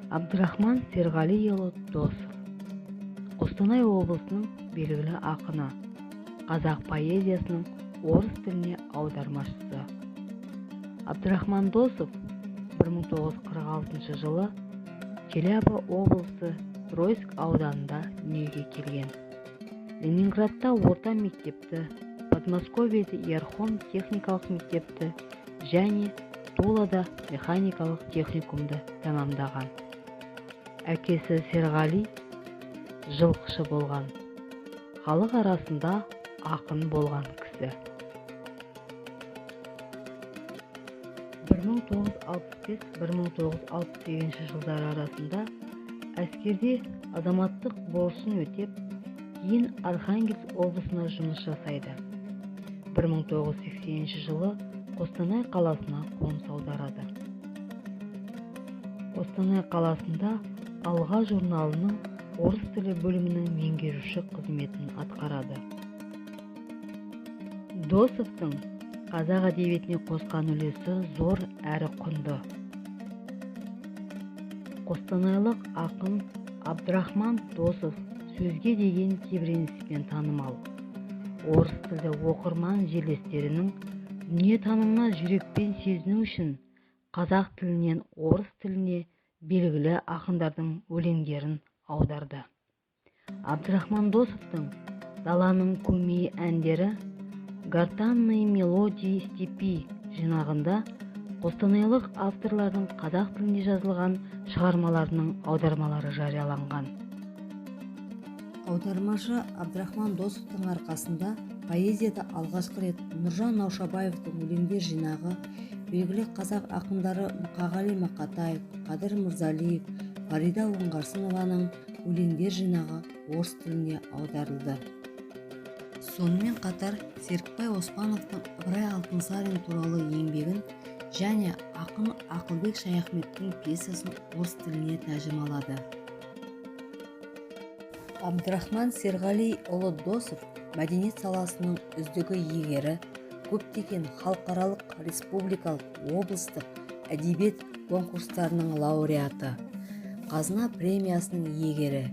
Абдрахман Серғалиұлы Досов, Қостанай облысының белгілі ақыны, қазақ поэзиясының орыс тіліне аудармашысы. Абдрахман Досов 1946 жылы Челябі облысы Тройск ауданында дүниеге келген. Ленинградта орта мектепті, Подмосковьеде Ерхон техникалық мектепті және Тулада механикалық техникумды тәмамдаған. Әкесі Серғали жылқышы болған, халық арасында ақын болған кісі. 1965-1968 жылдар арасында әскерде азаматтық борышын өтеп, кейін Архангельск облысына жұмыс жасайды. 1980 жылы Қостанай қаласына қоныс аударады. Қостанай қаласында Алға журналының орыс тілі бөлімінің меңгеруші қызметін атқарады. Досовтың қазақ әдебиетіне қосқан үлесі зор әрі құнды. Қостанайлық ақын Абдрахман Досов сөзге деген тебіреніспен танымал. Орыс тілді оқырман жерлестерінің дүниетанымына жүрекпен сезіну үшін қазақ тілінен орыс тіліне белгілі ақындардың өлеңдерін аударды. Абдрахман Досовтың «Даланың көмейі» әндері «Гортанные мелодии степи» жинағында қостанайлық авторлардың қазақ тілінде жазылған шығармаларының аудармалары жарияланған. Аудармашы Абдрахман Досовтың арқасында поэзияда алғашқы рет Нұржан Наушабаевтың өлеңдер жинағы, белгілі қазақ ақындары Мұқағали Мақатаев, Қадыр Мырзалиев, Фарида Оңғарсынованың өлеңдер жинағы орыс тіліне аударылды. Сонымен қатар Серікбай Оспановтың Ыбырай Алтынсарин туралы еңбегін және ақын Ақылбек Шаяхметтің пьесасын орыс тіліне тәржімалады. Абдрахман Серғалиұлы Досов мәдениет саласының үздігі иегері, көптеген халықаралық, республикалық, облыстық әдебиет конкурстарының лауреаты, Қазына премиясының иегері,